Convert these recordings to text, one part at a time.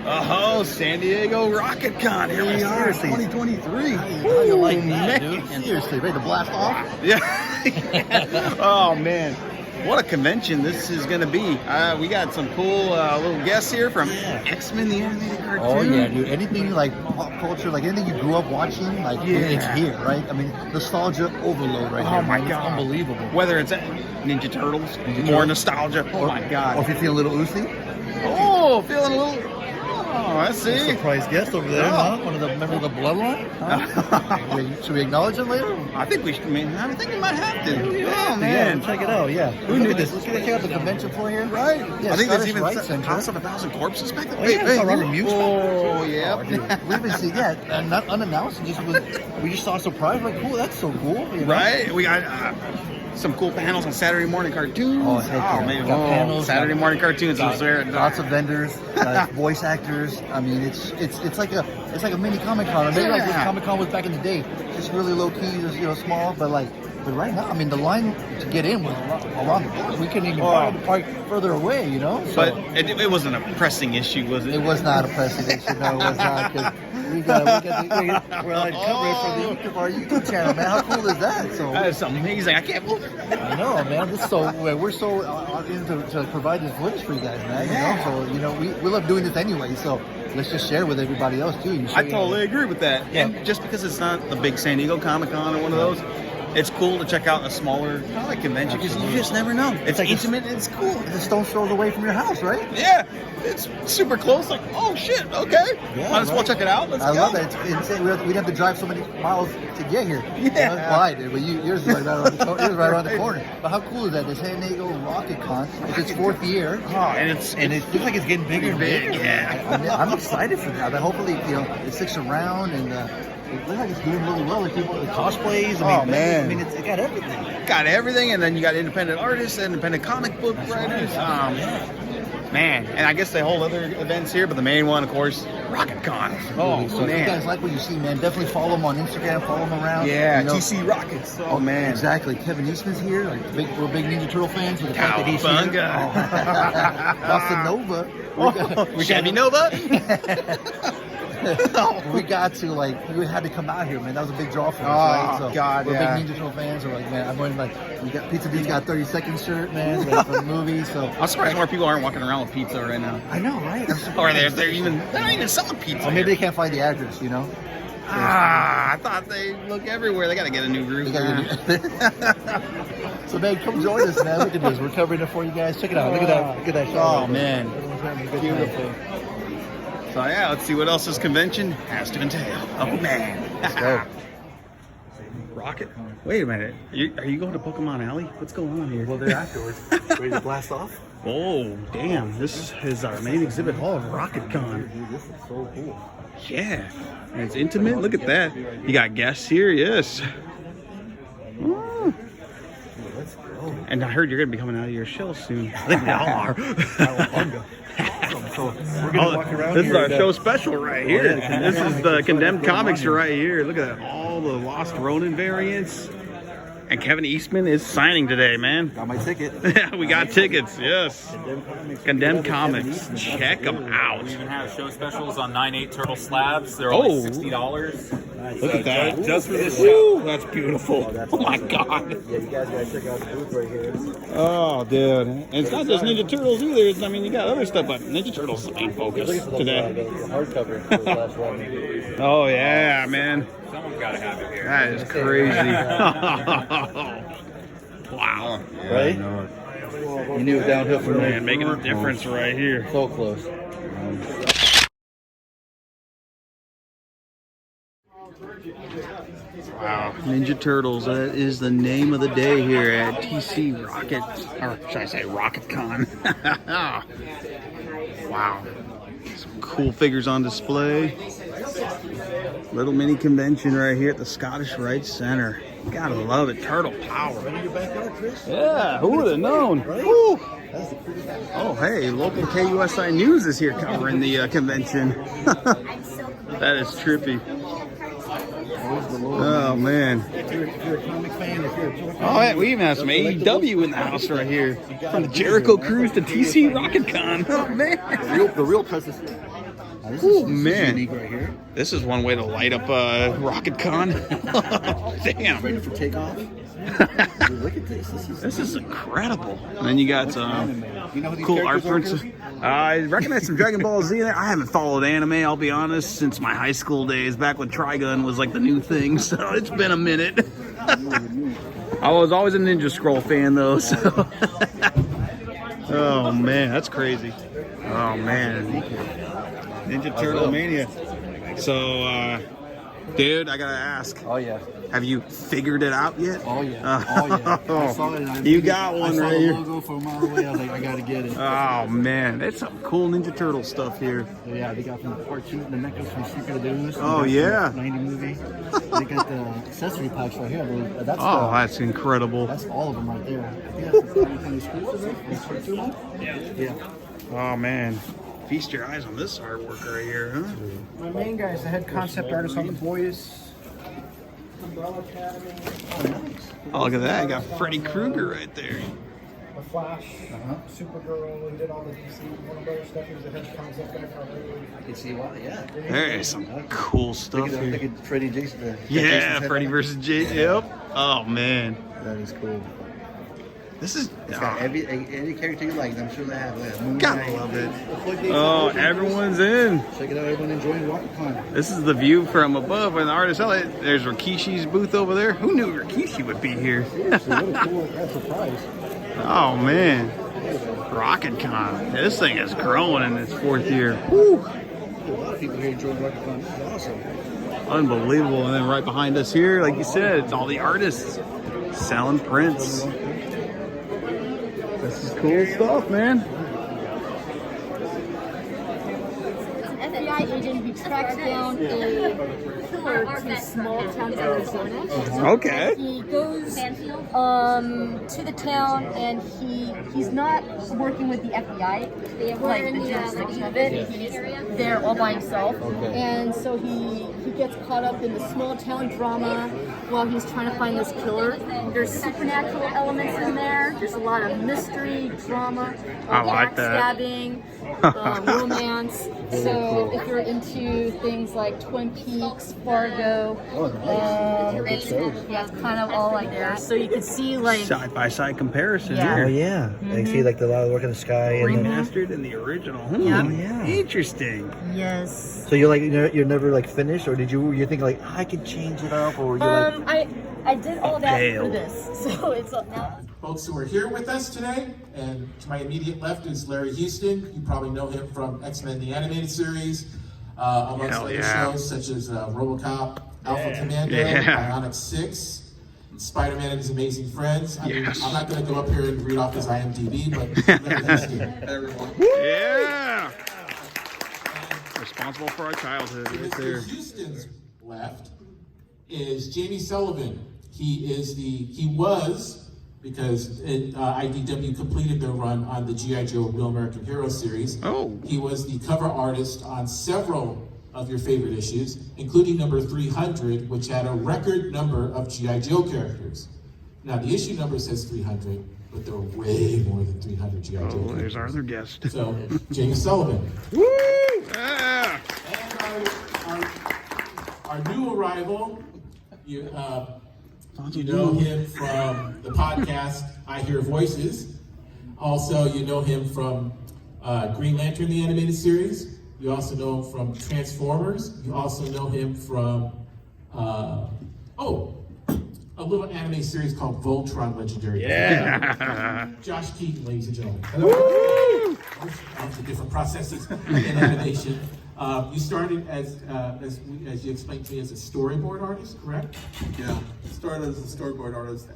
Oh, San Diego Rocket Con. Here we are, seriously. 2023. How you like that, man. dude? Seriously, ready to blast off? Yeah. Oh, man. What a convention this is going to be. We got some cool little guests here from X-Men, the animated cartoon. Oh, yeah, dude. Anything like pop culture, like anything you grew up watching, like it's here, right? I mean, nostalgia overload right here. Oh, my man. God. It's unbelievable. Whether it's Ninja Turtles, more nostalgia. Oh, my God. Or if you feel a little oozy. Oh, feeling a little... Oh, I see. Surprise guest over there, huh? One of the members of the bloodline. Huh? Should we acknowledge him later? I think we should. I think we might have to. Oh, man, check it out. Yeah. Who knew this? Let's check out the convention floor here. Right? Yeah, I think there's Scottish even Rite Center. House of 1,000 Corpses back there. Oh, yeah, it's Robert Muse. Oh, yeah. We haven't seen that. And not unannounced. We just saw a surprise. Like, cool. That's so cool. You know? Right? We got some cool panels on Saturday morning cartoons. Oh, heck yeah. man. Panels, Saturday morning cartoons. Lots of vendors, voice actors. I mean, it's like a mini Comic Con. Maybe like this Comic Con was back in the day, just really low key, just small. But right now, I mean, the line to get in was around the block. We couldn't even park further away, you know. So, but it wasn't a pressing issue, was it? It was not a pressing issue. No, it was not. Because we're on cover for our YouTube channel, man. How cool is that? So that is amazing. I can't believe it. I know, man. We're so into to provide this footage for you guys, man. You know, so we love doing this anyway. So let's just share with everybody else too. I totally agree with that. Yeah. And just because it's not the big San Diego Comic Con or one of those, it's cool to check out a smaller convention because you just never know. It's like intimate and it's cool. It's a stone's throw away from your house, right? Yeah. It's super close. Like, oh shit, okay. Might as well check it out. Let's go. I love it. It's insane. We'd have to drive so many miles to get here. Yeah. Why, dude? But yours is right around the corner. But how cool is that? The San Diego Rocket Con. It's its 4th year. Oh, and it looks like it's getting bigger and bigger. Yeah. I'm excited for that. But hopefully, it sticks around and. It looks like it's doing really well. Like people, cosplays. I mean, it got everything. Got everything, and then you got independent artists, independent comic book writers. Man, and I guess they hold other events here, but the main one, of course, Rocket Con. Oh, so if you guys like what you see, man, definitely follow them on Instagram. Follow them around. Yeah, TC Rockets. Oh man, exactly. Kevin Eastman's here. Like we're big Ninja Turtle fans. With the fact that he's here. Boston Nova. Chevy Nova. We got to we had to come out here, man. That was a big draw for us, right? So God, we're big Ninja Turtle fans. We're like, man, I'm going we got Pizza D's got 30-second shirt, man, for the movie. So I'm surprised more people aren't walking around with pizza right now. I know, right? Or they're not even selling pizza. Or maybe they can't find the address, you know. I thought they look everywhere. They got to get a new route. So, man, come join us, man. Look at this. We're covering it for you guys. Check it out. Look at that show. Oh, man. Beautiful. So, yeah, let's see what else this convention has to entail. Oh, man. Let's go. Rocket? Wait a minute. Are you going to Pokemon Alley? What's going on here? Well, they're afterwards. Ready to blast off? Oh, damn. This is our main exhibit hall of Rocket Con. Dude, this is so cool. Yeah. And it's intimate. Look at that. You got guests here. Yes. Oh. Let's go. And I heard you're going to be coming out of your shell soon. I think we all are. So we're gonna walk around. This here is our show special right here. This is the Condemned Comics right here. Look at that. All the Lost Ronin variants. And Kevin Eastman is signing today, man. Got my ticket. Yeah, we got tickets, yes. Condemned Comics. Check them out. We even have show specials on 9/8 Turtle slabs. They're only $60. Look at that. Just for this show. Ooh, that's beautiful. Oh, my God. Yeah, you guys gotta check out the booth right here. Oh, dude. And it's not just Ninja Turtles either. I mean, you got other stuff, but Ninja Turtles is the main focus today. The hardcover for the last one. Oh, yeah, man. Someone's got to have it here. That is crazy. Wow. Right? You knew it downhill from there. Man, making a difference right here. So close. Wow. Ninja Turtles, that is the name of the day here at TC Rocket, or should I say Rocket Con. Wow. Some cool figures on display. Little mini convention right here at the Scottish Rite Center. Gotta love it. Turtle power. Yeah, who would have known? Woo. Oh, hey, local KUSI News is here covering the convention. That is trippy. Oh, man. If you're a comic fan, if you're a Turtle fan. Oh, yeah, we even have some AEW in the house right here. From the Jericho Cruise to TC Rocket Con. Oh, man. The real presses. This Ooh, is man. unique right here. This is one way to light up Rocket Con. Damn. Ready for takeoff. Look at this. This is incredible. And then you got some You know who these cool art characters are, prints. Chris? I recognize some Dragon Ball Z in there. I haven't followed anime, I'll be honest, since my high school days, back when Trigun was like the new thing. So it's been a minute. I was always a Ninja Scroll fan though. So. Oh man, that's crazy. Oh man. Ninja Turtle Mania. So, dude, I gotta ask. Oh yeah. Have you figured it out yet? Oh yeah. Oh yeah. I saw it. And You got one I saw right the here. logo from a mile away. I was like, I gotta get it. Oh man, that's some cool Ninja Turtle stuff here. Yeah, they got from the cartoon, the necklace from Secret of Doom. Oh, yeah. 90 movie. They got the accessory packs right here. That's Oh, that's incredible. that's all of them right there. I think that's the kind of exclusive, right? The cartoon one? Yeah. Oh man, feast your eyes on this artwork right here, huh? My main guy is the head concept artist on the boys. Umbrella Academy. Oh, look at that. I got Freddy Krueger right there. The Flash, Supergirl, he did all the DC Warner Brothers stuff. He was the head concept guy for I can see why, yeah. There is some cool stuff Look here. at Freddy and Jason. Yeah, Freddy versus Jason. Yep. Oh man, That is cool. this is. It's got any character you like, I'm sure they have. Moon Gotta Knight. love it. Oh, everyone's in. Check it out, everyone enjoying RocketCon. This is the view from above, and the artist. There's Rikishi's booth over there. Who knew Rikishi would be here? Seriously, what a cool surprise. Oh man, RocketCon. This thing is growing in its 4th year. Woo. A lot of people here enjoying RocketCon. This is awesome. Unbelievable. And then right behind us here, like you said, it's all the artists selling prints. This is cool stuff, man. An FBI agent who tracks down a killer to small town Arizona. Okay. He goes to the town and he's not working with the FBI, like the jurisdiction of it. He's there all by himself. And so he gets caught up in the small town drama while he's trying to find this killer. There's supernatural elements in there. There's a lot of mystery, drama, I like that. backstabbing, romance. So if you're into things like Twin Peaks, Fargo, it's kind of all like that. So you can see like Side by side comparison Yeah. here. Oh yeah, I see like the lot of work in the sky and Remastered and the original. Yeah. Hmm, Oh, yeah. Interesting. yes. So you're like you're never like finished, or did you think like I could change it up, or you're like I did all that Pale. for this, so it's now. Folks who are here with us today, and to my immediate left is Larry Houston. You probably know him from X-Men the Animated Series, amongst Hell other yeah. shows such as RoboCop, Alpha Commando, Yeah. Bionic 6, and Spider-Man and His Amazing Friends. I mean, Yes. I'm not going to go up here and read off his IMDb, but Larry Houston, everyone. Yeah. Responsible for our childhood right there. Mr. Houston's left is Jamie Sullivan. He was, because IDW completed their run on the G.I. Joe Real American Hero series. Oh. He was the cover artist on several of your favorite issues, including number 300, which had a record number of G.I. Joe characters. Now, the issue number says 300, but there are way more than 300 G.I. Joe Oh, characters. there's our other guest. So, Jamie Sullivan. Woo! Yeah. And our new arrival, you know him from the podcast I Hear Voices. Also, you know him from Green Lantern, the animated series. You also know him from Transformers. You also know him from, a little anime series called Voltron Legendary. Yeah. Josh Keaton, ladies and gentlemen. Hello. To different processes in animation. You started as you explained to me, as a storyboard artist, correct? Yeah, started as a storyboard artist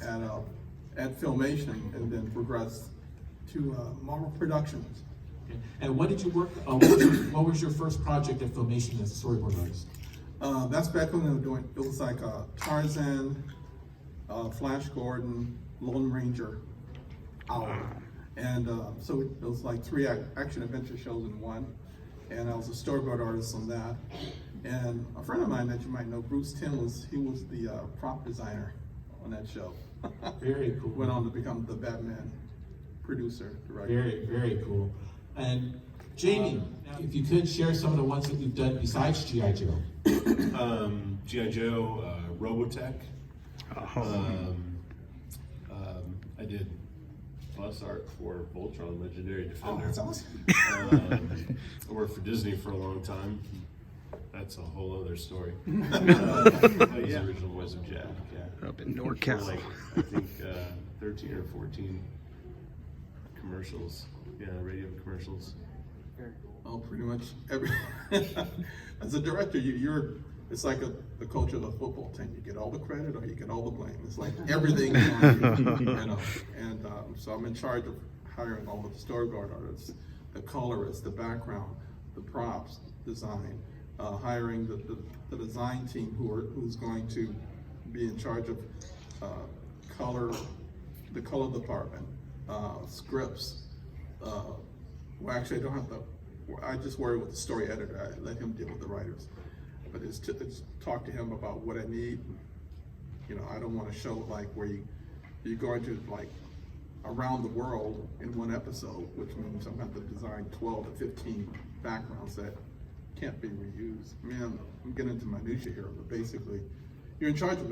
at Filmation, and then progressed to Marvel Productions. Okay. And what did you work? What was your first project at Filmation as a storyboard artist? That's back when they were doing. It was like Tarzan, Flash Gordon, Lone Ranger, Owl, and so it was like 3 action adventure shows in one. And I was a storyboard artist on that. And a friend of mine that you might know, Bruce Timm, was the prop designer on that show. Very cool. Went on to become the Batman producer, director. Very, very cool. And Jamie, If you could share some of the ones that you've done besides G.I. Joe. G.I. Joe, Robotech. I did bus art for Voltron, Legendary Defender. Oh, that's awesome. I worked for Disney for a long time. That's a whole other story. I was the original voice of Jack. Yeah. Up in For NorCal. like, I think 13 or 14 commercials. Yeah, radio commercials. Oh, pretty much every. As a director, it's like the culture of the football team. You get all the credit or you get all the blame. It's like everything is on you, you know. And so I'm in charge of hiring all of the storyboard artists, the colorists, the background, the props, design, hiring the design team who's going to be in charge of the color department, scripts. Well, actually, I don't have to. I just worry with the story editor. I let him deal with the writers. But it's talk to him about what I need. You know, I don't want to show like where you're going to like around the world in one episode, which means I'm going to have to design 12 to 15 backgrounds that can't be reused. I mean, I'm getting into minutia here, but basically, you're in charge of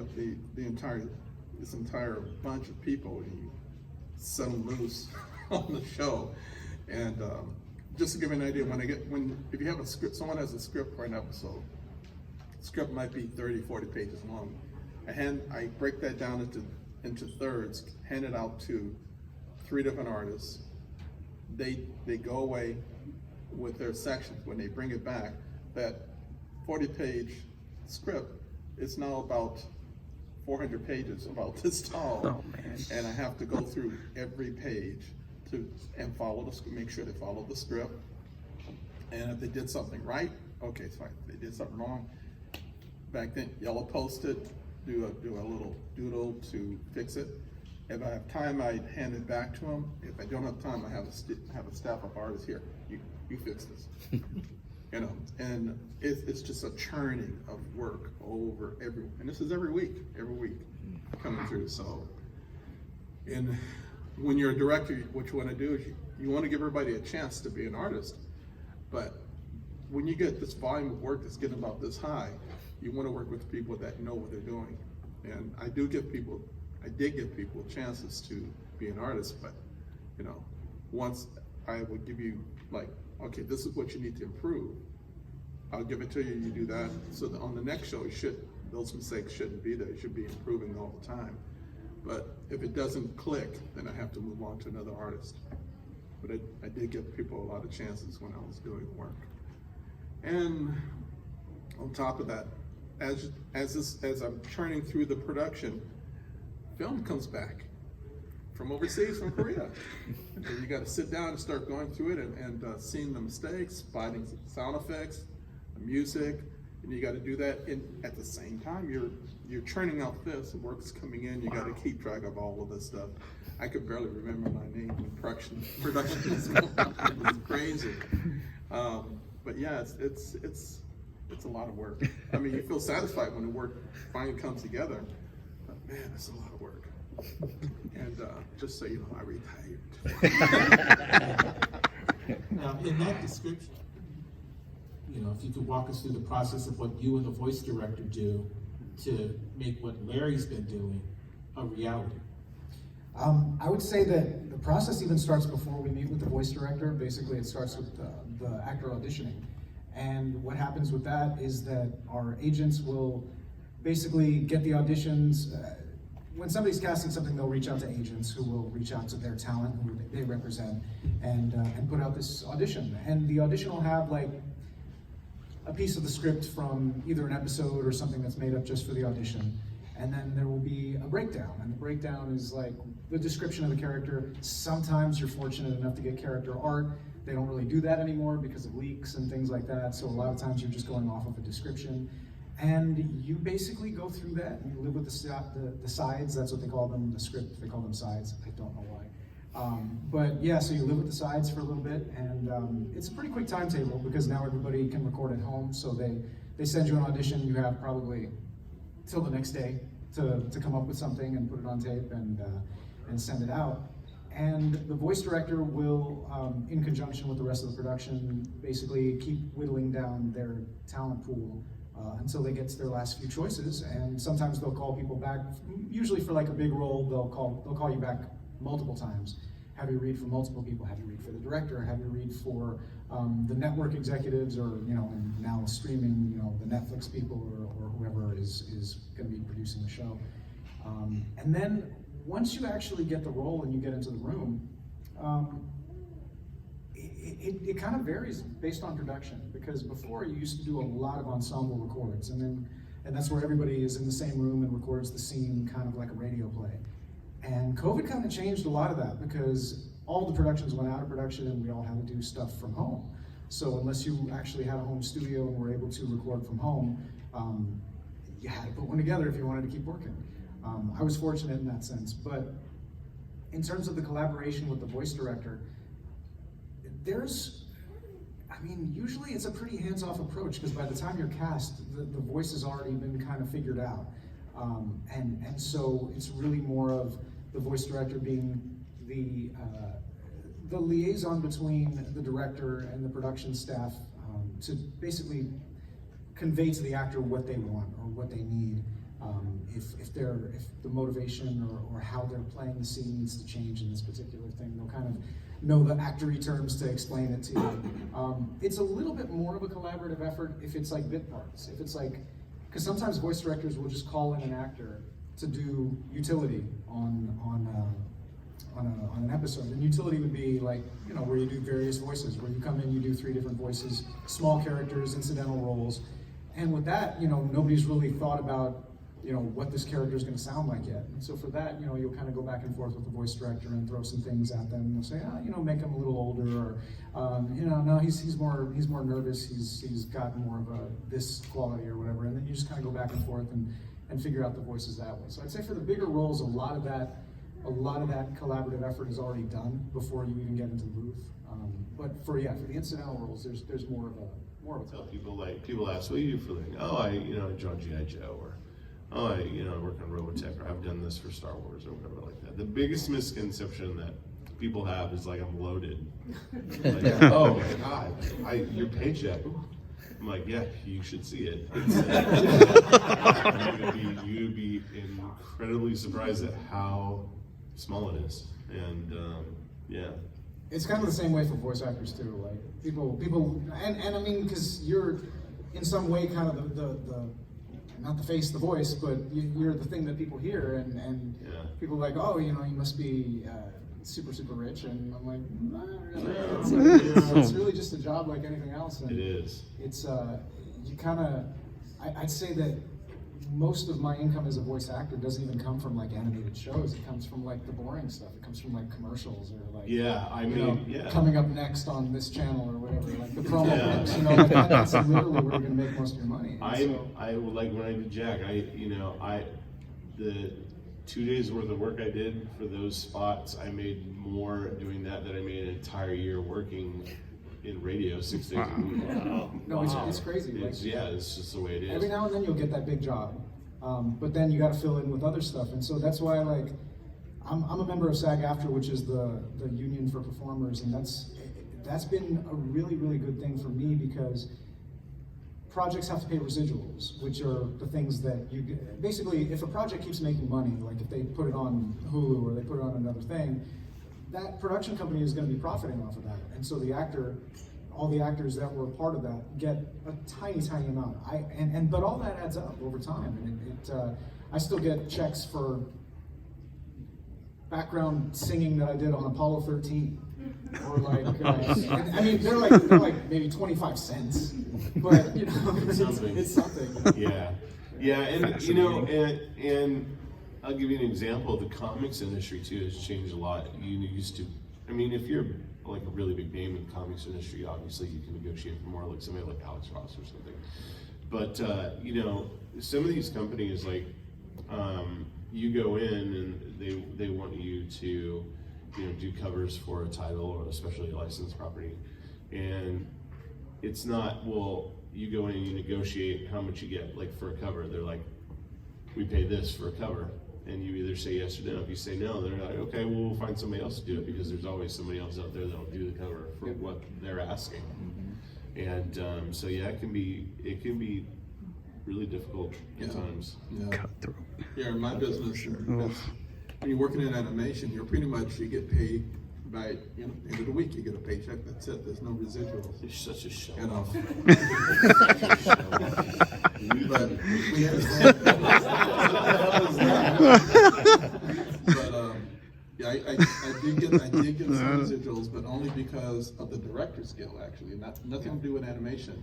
this entire bunch of people, and you set them loose on the show. And just to give you an idea, if you have a script, someone has a script for an episode. Script might be 30, 40 pages long. I break that down into thirds, hand it out to 3 different artists. They go away with their sections. When they bring it back, that 40-page script is now about 400 pages, about this tall. Oh, man. And I have to go through every page and make sure they follow the script. And if they did something right, okay, it's fine. If they did something wrong, back then, yellow post it, do a little doodle to fix it. If I have time, I hand it back to them. If I don't have time, I have a staff of artists here. You fix this. You know, and it's just a churning of work and this is every week coming through. So, and when you're a director, what you want to do is you want to give everybody a chance to be an artist, but when you get this volume of work that's getting about this high, you want to work with people that know what they're doing. And I did give people chances to be an artist, but you know, once I would give you like, okay, this is what you need to improve. I'll give it to you, you do that, so that on the next show, those mistakes shouldn't be there. You should be improving all the time. But if it doesn't click, then I have to move on to another artist. But I did give people a lot of chances when I was doing work. And on top of that, as I'm churning through the production, film comes back from overseas, from Korea. And you got to sit down and start going through it and seeing the mistakes, spotting sound effects, the music, and you got to do that. At the same time, you're churning out this. The work's coming in. You got to keep track of all of this stuff. I could barely remember my name when production was going on. It was crazy. But yeah, it's a lot of work. I mean, you feel satisfied when the work finally comes together. But man, it's a lot of work. And just so you know, I retired. Now, in that description, you know, if you could walk us through the process of what you and the voice director do to make what Larry's been doing a reality. I would say that the process even starts before we meet with the voice director. Basically, it starts with the actor auditioning. And what happens with that is that our agents will basically get the auditions. When somebody's casting something, they'll reach out to agents who will reach out to their talent, who they represent, and put out this audition. And the audition will have like a piece of the script from either an episode or something that's made up just for the audition. And then there will be a breakdown, and the breakdown is like the description of the character. Sometimes you're fortunate enough to get character art. They don't really do that anymore because of leaks and things like that, so a lot of times you're just going off of a description. And you basically go through that, and you live with the sides. That's what they call them, the script, they call them sides. I don't know why. But yeah, so you live with the sides for a little bit, and it's a pretty quick timetable because now everybody can record at home, so they send you an audition. You have probably till the next day to come up with something and put it on tape and send it out. And the voice director will, in conjunction with the rest of the production, basically keep whittling down their talent pool until they get to their last few choices. And sometimes they'll call people back, usually for like a big role, they'll call you back multiple times. Have you read for multiple people, have you read for the director, have you read for the network executives, or, you know, and now streaming, you know, the Netflix people or whoever is gonna be producing the show. And then once you actually get the role and you get into the room, it kind of varies based on production, because before you used to do a lot of ensemble records, and that's where everybody is in the same room and records the scene kind of like a radio play. And COVID kind of changed a lot of that, because all the productions went out of production and we all had to do stuff from home. So unless you actually had a home studio and were able to record from home, you had to put one together if you wanted to keep working. I was fortunate in that sense, but in terms of the collaboration with the voice director, usually it's a pretty hands-off approach, because by the time you're cast, the voice has already been kind of figured out. And so it's really more of the voice director being the liaison between the director and the production staff to basically convey to the actor what they want or what they need. If the motivation or how they're playing the scene needs to change in this particular thing, they'll kind of know the actory terms to explain it to you. It's a little bit more of a collaborative effort if it's like bit parts. If it's like, because sometimes voice directors will just call in an actor to do utility on an episode. And utility would be like, you know, where you do various voices, where you come in, you do 3 different voices, small characters, incidental roles. And with that, you know, nobody's really thought about, you know, what this character is going to sound like yet. And so for that, you know, you'll kind of go back and forth with the voice director and throw some things at them. And they'll say, you know, make him a little older, or, you know, no, he's more nervous. He's got more of this quality or whatever. And then you just kind of go back and forth and figure out the voices that way. So I'd say for the bigger roles, a lot of that collaborative effort is already done before you even get into the booth. But for the incidental roles, there's more of a tell people, like, people ask, what do you do for a living? Oh, I draw G.I. Joe, or oh, I work on Robotech, or I've done this for Star Wars, or whatever like that. The biggest misconception that people have is like, I'm loaded. Like, oh my God, your paycheck. I'm like, yeah, you should see it. You would be incredibly surprised at how small it is, and yeah. It's kind of the same way for voice actors too. Like people, and I mean, because you're in some way kind of the not the face, the voice, but you're the thing that people hear, and yeah. People are like, oh, you know, you must be super rich, and I'm like, not really. It's really just a job like anything else. And it is. It's you kind of, I'd say that most of my income as a voice actor doesn't even come from like animated shows. It comes from like the boring stuff. It comes from like commercials, or like, yeah, coming up next on this channel or whatever, like the promo clips. You know, that's literally where you're gonna make most of your money. I like when I did Jack. The 2 days worth of work I did for those spots, I made more doing that than I made an entire year working in radio 6 days a week. No, it's crazy. It's just the way it is. Every now and then you'll get that big job, but then you got to fill in with other stuff, and so that's why, like, I'm a member of SAG-AFTRA, which is the union for performers, and that's been a really good thing for me, because projects have to pay residuals, which are the things that you get. Basically, if a project keeps making money, like if they put it on Hulu or they put it on another thing, that production company is going to be profiting off of that. And so all the actors that were a part of that get a tiny amount. But all that adds up over time. And I still get checks for background singing that I did on Apollo 13. Or like, I mean, they're like maybe 25 cents, but you know, it's something. Yeah, and you know, and I'll give you an example. The comics industry too has changed a lot. You used to, I mean, if you're like a really big name in the comics industry, obviously you can negotiate for more, like somebody like Alex Ross or something. But you know, some of these companies, like, you go in and they want you to, you know, do covers for a title or especially a licensed property, and it's not, well, you go in and you negotiate how much you get, like for a cover. They're like, we pay this for a cover, and you either say yes or no. If you say no, they're like, okay, well, we'll find somebody else to do it, because there's always somebody else out there that'll do the cover for what they're asking. And so yeah, it can be really difficult at times. Yeah. Cutthroat. Yeah, in my business, when you're working in animation, you get paid by end of the week. You get a paycheck. That's it. There's no residuals. It's such a show. You know. But we understand. But yeah, I did get some residuals, but only because of the Directors Guild. Actually, nothing to do with animation,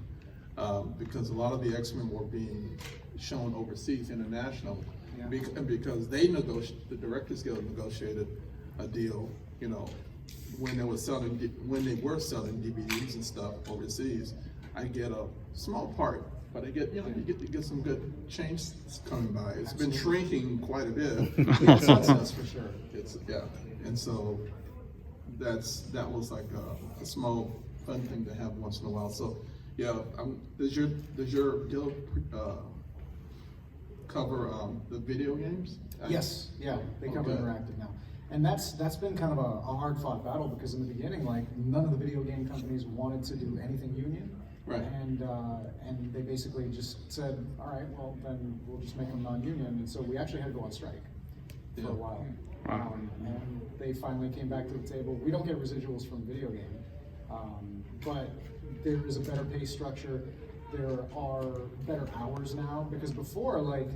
because a lot of the X-Men were being shown overseas, international, because the Directors Guild negotiated a deal, when they were selling DVDs and stuff overseas. I get a small part, but I get you get some good change coming by. It's been shrinking quite a bit. That's for sure. And so that was like a small fun thing to have once in a while. So yeah, does your guild cover the video games? Yes, yeah, they cover interactive now. And that's been kind of a hard-fought battle, because in the beginning, like, none of the video game companies wanted to do anything union. Right. And they basically just said, all right, well, then we'll just make them non-union. And so we actually had to go on strike for a while. And they finally came back to the table. We don't get residuals from video game, but there is a better pay structure. There are better hours now, because before, like,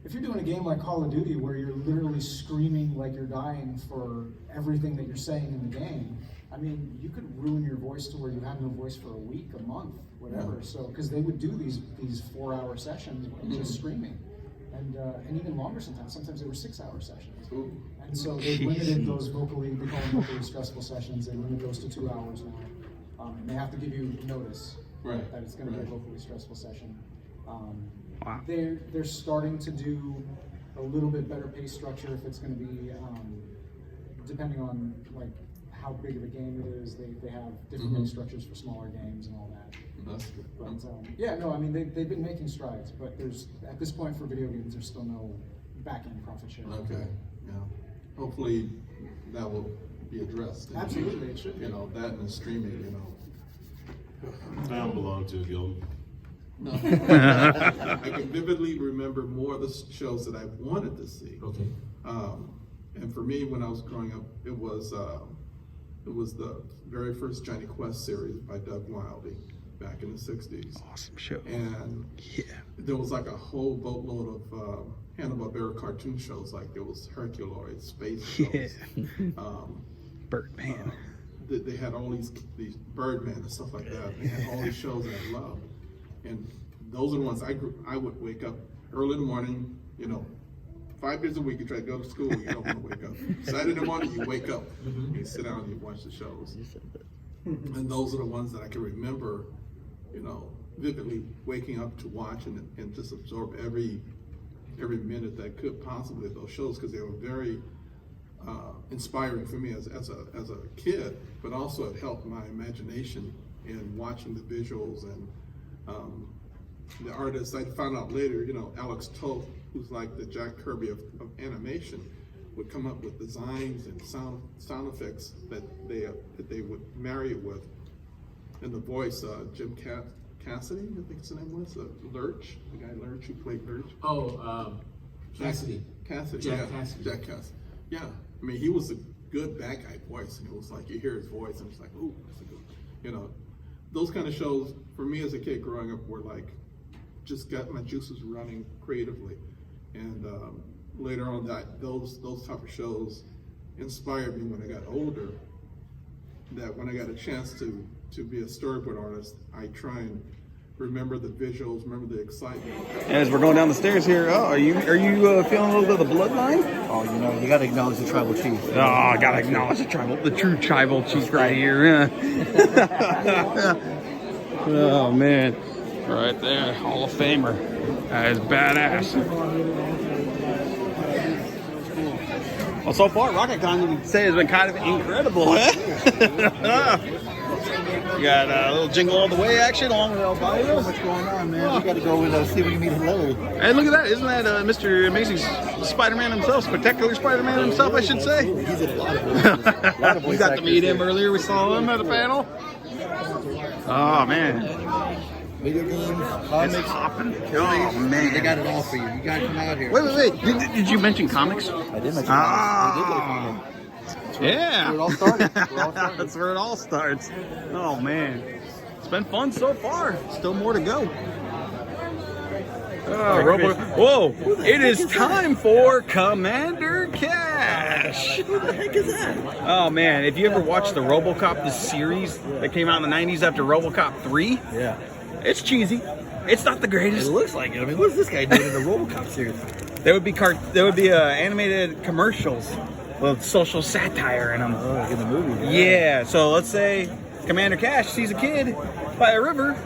if you're doing a game like Call of Duty where you're literally screaming like you're dying for everything that you're saying in the game, I mean, you could ruin your voice to where you have no voice for a week, a month, whatever. So, because they would do these 4-hour sessions just screaming, and even longer sometimes. Sometimes they were 6-hour sessions. And so they limited those we call them vocally stressful sessions. They limit those to 2 hours now, and they have to give you notice that it's going to be a vocally stressful session. They're starting to do a little bit better pay structure if it's going to be, depending on like how big of a game it is. They have different pay structures for smaller games and all that. That's good. But I mean they've been making strides, but there's at this point for video games there's still no back-end profit sharing. Okay, yeah. Hopefully that will be addressed. Absolutely, it should be. That and the streaming. I don't belong to a guild. No. I can vividly remember more of the shows that I wanted to see. Okay. And for me, when I was growing up, it was the very first Johnny Quest series by Doug Wildey back in the 60s. Awesome show. And there was like a whole boatload of Hanna-Barbera cartoon shows, like there was Herculoid, Space shows. Birdman. They had all these Birdman and stuff like that. They had all these shows that I loved. And those are the ones I would wake up early in the morning, 5 days a week. You try to go to school, you don't want to wake up. Saturday morning, you wake up, you sit down and you watch the shows. And those are the ones that I can remember, vividly waking up to watch and just absorb every minute that I could possibly of those shows, because they were very inspiring for me as a kid, but also it helped my imagination in watching the visuals and the artists. I found out later, Alex Toth, who's like the Jack Kirby of animation, would come up with designs and sound effects that they would marry it with. And the voice, Jim Cassidy, I think his name was, Lurch, the guy Lurch who played Lurch. Cassidy. Jack Cassidy. Jack Cassidy. Yeah, I mean, he was a good bad guy voice, and it was like you hear his voice, and it's like, ooh, that's a good, those kind of shows for me as a kid growing up were like, just got my juices running creatively, and later on those type of shows inspired me when I got older. That when I got a chance to be a storyboard artist, I try and remember the visuals, remember the excitement. As we're going down the stairs here, are you feeling a little bit of the bloodline? Oh, you got to acknowledge the tribal chief. Oh, I gotta acknowledge the true tribal chief right here. Oh man, right there, Hall of Famer. That is badass. Well, so far, RocketCon, you could say, has been kind of incredible, huh? We got a little Jingle All the Way action along with Albino. What's going on, man? We got to go and see if we can meet Larry. Hey, look at that. Isn't that Mr. Amazing Spider-Man himself? Spectacular Spider-Man himself, I should say. He's in a lot of voices. We got to meet him earlier. We saw him at a panel. Oh, man. Video games, comics. It's hopping. Oh, man. They got it all for you. You got to come out here. Wait. Did you mention comics? I did mention comics. We did get a comic. Yeah. Where it all started. That's where it all starts. Oh, man. It's been fun so far. Still more to go. Whoa! It is time for Commander Cash. Who the heck is that? Oh man! If you ever watched the RoboCop, the series that came out in the '90s after RoboCop 3, Yeah. it's cheesy. It's not the It greatest. looks like it. I mean, what's this guy doing in the RoboCop series? There would be animated commercials with social satire in them. Oh, like in the movie. Yeah. So let's say Commander Cash sees a kid by a river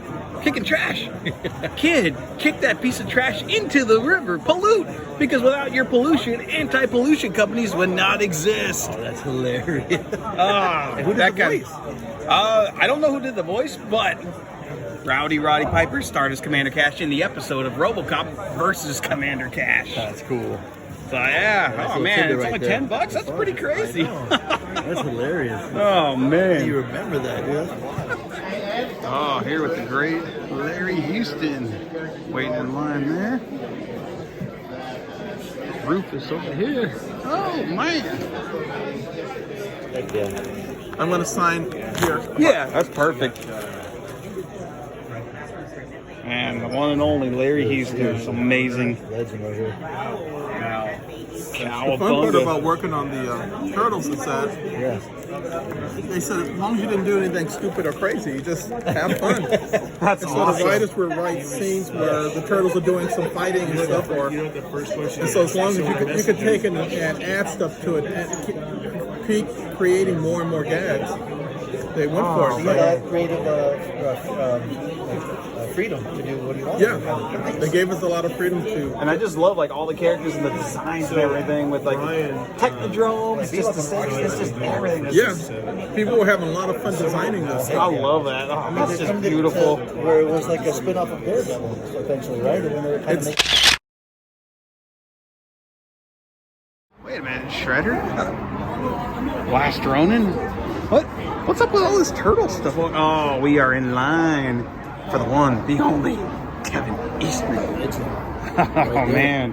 kicking trash. Kid, kick that piece of trash into the river, pollute, because without your pollution, anti-pollution companies would not exist. Oh, that's hilarious. Who did that the voice? I don't know who did the voice, but Rowdy Roddy Piper starred as Commander Cash in the episode of RoboCop versus Commander Cash. That's cool. So yeah, Nice oh man, tidbit it's right only there. $10. That's pretty crazy. That's hilarious. Oh man. You remember that, dude? That's wild. Oh, here with the great Larry Houston, waiting in line there. Rufus over here. Oh man. Heck yeah. I'm going to sign here. Yeah, that's perfect. And the one and only Larry Houston is amazing. Legend right here. The fun part Cowabunga. about working on the Turtles is that Yes. they said as long as you didn't do anything stupid or crazy, you just have fun. That's So the awesome. writers would write scenes where the turtles are doing some fighting and stuff, and so as long as you could take it and add stuff to it and keep creating more and more gags, they went for it. He created freedom to do what he wanted. Yeah, they gave us a lot of freedom to. And I just love like all the characters and the designs and everything with like technodromes, just the sex, it's just everything. It's just- Yeah, people were having a lot of fun designing this. I love that. Oh, that's just Come to- beautiful. where it was like a spin-off of Daredevil, essentially, right? And when they were kind of making Wait a minute, Shredder? Last Ronin? What? What's up with all this turtle stuff? Oh, we are in line for the one, the only, Kevin Eastman. Oh man.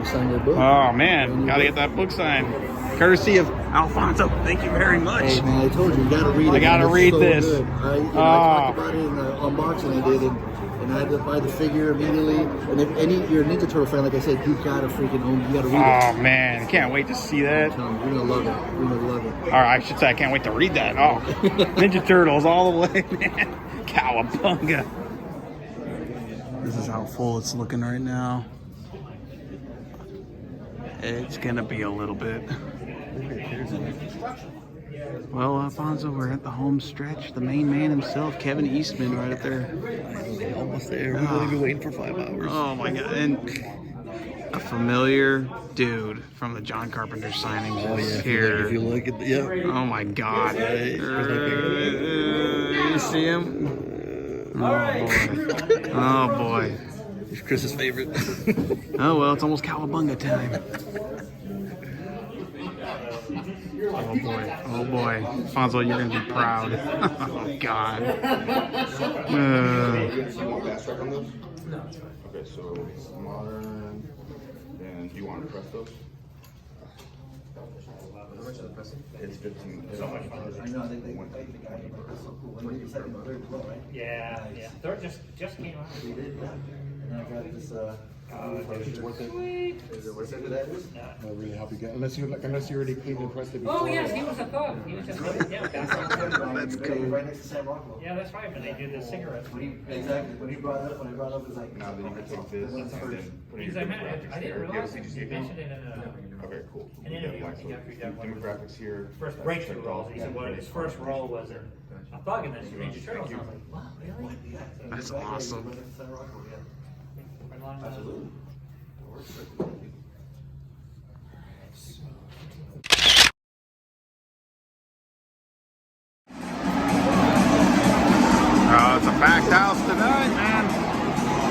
sign your book. Oh man, gotta get that book signed. Courtesy of Alfonso. Thank you very much. Hey man, I told you, you gotta read it. I gotta It's read so this. good. I talked about it in the unboxing I did, and I had to buy the figure immediately. And if you're a Ninja Turtle fan, like I said, you gotta freaking own. You gotta read Oh man, can't wait to see that. it. You're gonna love it. You're gonna love it. Or I should say, I can't wait to read that. Oh, Ninja Turtles all the way, man. Cowabunga. This is how full it's looking right now. It's gonna be a little bit. Well, Alfonso, we're at the home stretch. The main man himself, Kevin Eastman, right up there. Almost there. We're gonna be waiting for 5 hours. Oh my god! And a familiar dude from the John Carpenter signing is here. If you look at the, Oh my god! You see him? Oh boy! He's Chris's favorite. Oh well, it's almost Cowabunga time. Oh boy! Oh boy! Fonzo, you're gonna be proud. Oh god! Fast track on those? No. Okay, so modern. And do you want to press those? It's 15. It's almost I know. They that's so cool. When you said third as well, right? Yeah. Third just came out. We did. Yeah. And I got this. it's worth it. Is it worth it? That is. Not really help you get unless you already paid and pressed it before. Oh yes, he was a thug. He was just yeah. That's cool. Right next to San Rockwell. Yeah, that's right. When they did the cigarettes. Exactly. When I brought it up, it's like. Now then you can take this and then put it Because I didn't realize you mentioned it in Okay, cool. an interview. I think after you got one of Demographics here. first breakthrough roles. He said, "Well, his first role was a thug in the Ninja Turtles." I was like, "Wow, really?" That's awesome. San Rockwell, yeah. Right along the- Absolutely. house tonight, man.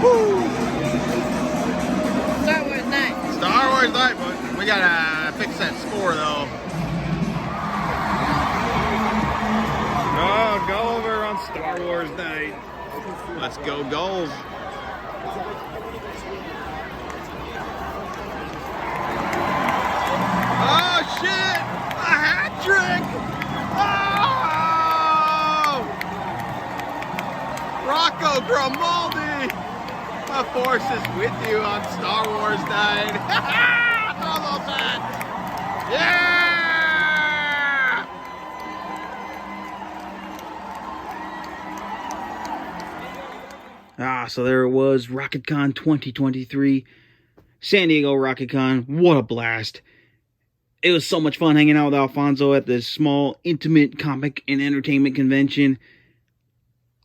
Woo! Star Wars night. Star Wars night, but we gotta fix that score though. Oh, go over on Star Wars night. Let's go goals. Oh shit! A hat trick! Oh! Rocco Grimaldi! The Force is with you on Star Wars night. Throw those hats! Yeah! So there it was, RocketCon 2023, San Diego RocketCon. What a blast. It was so much fun hanging out with Alfonso at this small, intimate comic and entertainment convention.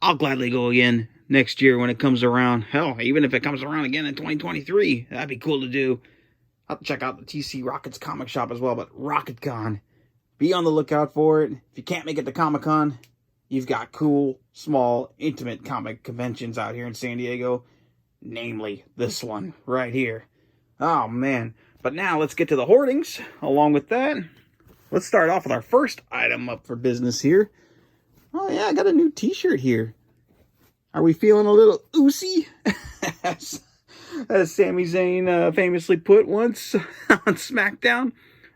I'll gladly go again next year when it comes around. Hell, even if it comes around again in 2023, that'd be cool to do. I'll have to check out the TC Rockets comic shop as well, but RocketCon, be on the lookout for it. If you can't make it to Comic-Con, you've got cool, small, intimate comic conventions out here in San Diego. Namely, this one right here. Oh, man. But now, let's get to the hoardings. Along with that, let's start off with our first item up for business here. Oh, yeah, I got a new t-shirt here. Are we feeling a little oozy? As Sami Zayn famously put once on SmackDown.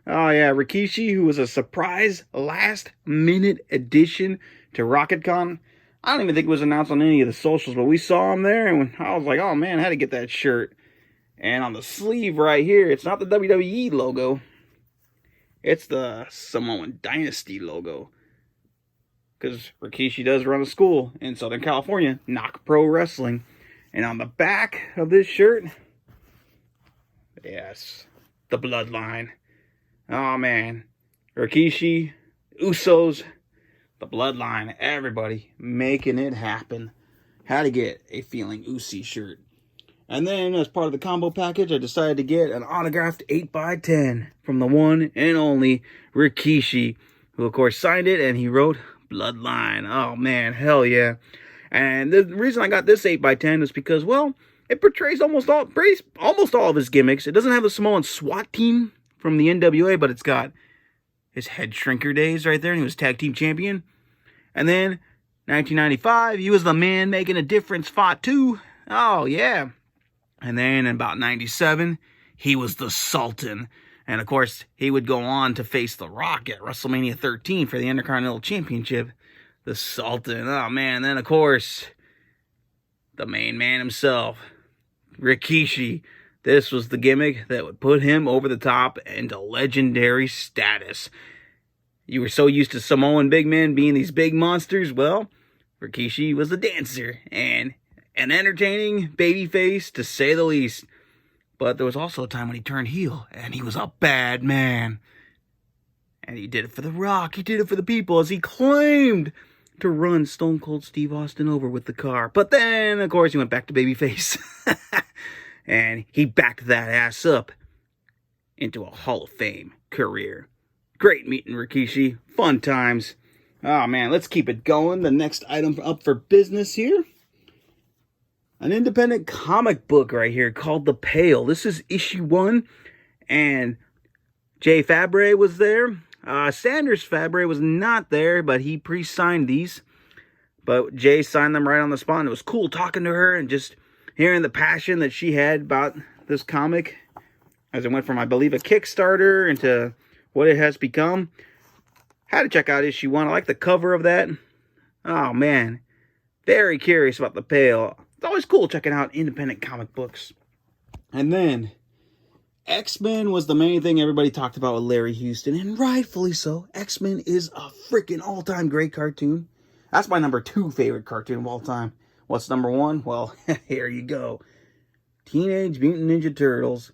Oh, yeah, Rikishi, who was a surprise last-minute addition to RocketCon. I don't even think it was announced on any of the socials, but we saw him there, and I was like, oh man, I had to get that shirt. And on the sleeve right here, it's not the WWE logo. It's the Samoan Dynasty logo. Because Rikishi does run a school in Southern California, Knock Pro Wrestling. And on the back of this shirt, yes, the bloodline. Oh man, Rikishi, Usos, the bloodline, everybody making it happen. Had to get a Feeling Oozy shirt. And then, as part of the combo package, I decided to get an autographed 8x10 from the one and only Rikishi, who of course signed it, and he wrote Bloodline. Oh man, hell yeah. And the reason I got this 8x10 is because, well, it portrays almost all of his gimmicks. It doesn't have the Samoan SWAT team from the NWA, but it's got his head shrinker days right there, and he was tag team champion. And then, 1995, he was the man making a difference, fought too. Oh, yeah. And then, in about 97, he was the Sultan. And, of course, he would go on to face The Rock at WrestleMania 13 for the Intercontinental Championship. The Sultan. Oh, man. And then, of course, the main man himself, Rikishi. This was the gimmick that would put him over the top into legendary status. You were so used to Samoan big men being these big monsters. Well, Rikishi was a dancer and an entertaining babyface, to say the least. But there was also a time when he turned heel, and he was a bad man. And he did it for The Rock. He did it for the people, as he claimed to run Stone Cold Steve Austin over with the car. But then, of course, he went back to babyface. And he backed that ass up into a Hall of Fame career. Great meeting Rikishi. Fun times. Oh, man, let's keep it going. The next item up for business here. An independent comic book right here called The Pale. This is issue 1. And Jay Fabre was there. Sanders Fabre was not there, but he pre-signed these. But Jay signed them right on the spot. And it was cool talking to her and just hearing the passion that she had about this comic as it went from, I believe, a Kickstarter into what it has become. Had to check out issue 1. I like the cover of that. Oh, man. Very curious about The Pale. It's always cool checking out independent comic books. And then, X-Men was the main thing everybody talked about with Larry Houston, and rightfully so. X-Men is a freaking all-time great cartoon. That's my number 2 favorite cartoon of all time. What's number 1? Well, here you go. Teenage Mutant Ninja Turtles.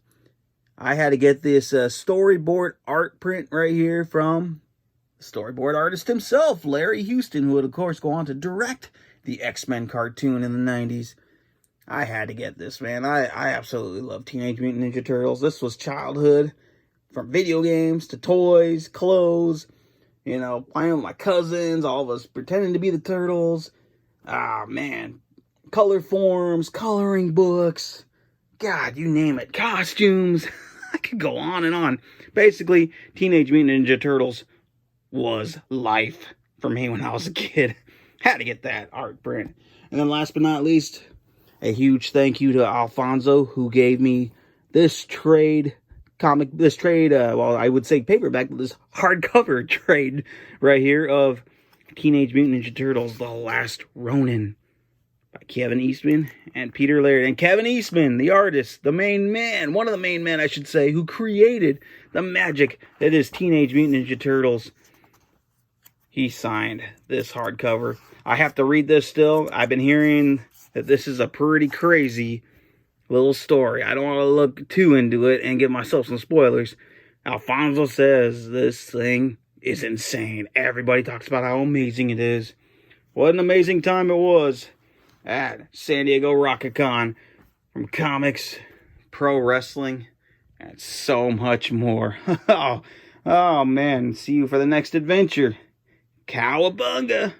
I had to get this storyboard art print right here from the storyboard artist himself, Larry Houston, who would, of course, go on to direct the X-Men cartoon in the 90s. I had to get this, man. I absolutely love Teenage Mutant Ninja Turtles. This was childhood, from video games to toys, clothes, you know, playing with my cousins, all of us pretending to be the Turtles. Ah, man. color forms, coloring books, God, you name it, costumes. I could go on and on. Basically, Teenage Mutant Ninja Turtles was life for me when I was a kid. Had to get that art print. And then last but not least, a huge thank you to Alfonso, who gave me this trade, well, I would say paperback, but this hardcover trade right here of Teenage Mutant Ninja Turtles, The Last Ronin, by Kevin Eastman and Peter Laird. And Kevin Eastman, the artist, the main man, one of the main men, I should say, who created the magic that is Teenage Mutant Ninja Turtles. He signed this hardcover. I have to read this still. I've been hearing that this is a pretty crazy little story. I don't want to look too into it and give myself some spoilers. Alfonso says this thing is insane. Everybody talks about how amazing it is. What an amazing time it was at San Diego Rocketcon. From comics, pro wrestling, and so much more. Oh man, see you for the next adventure. Cowabunga!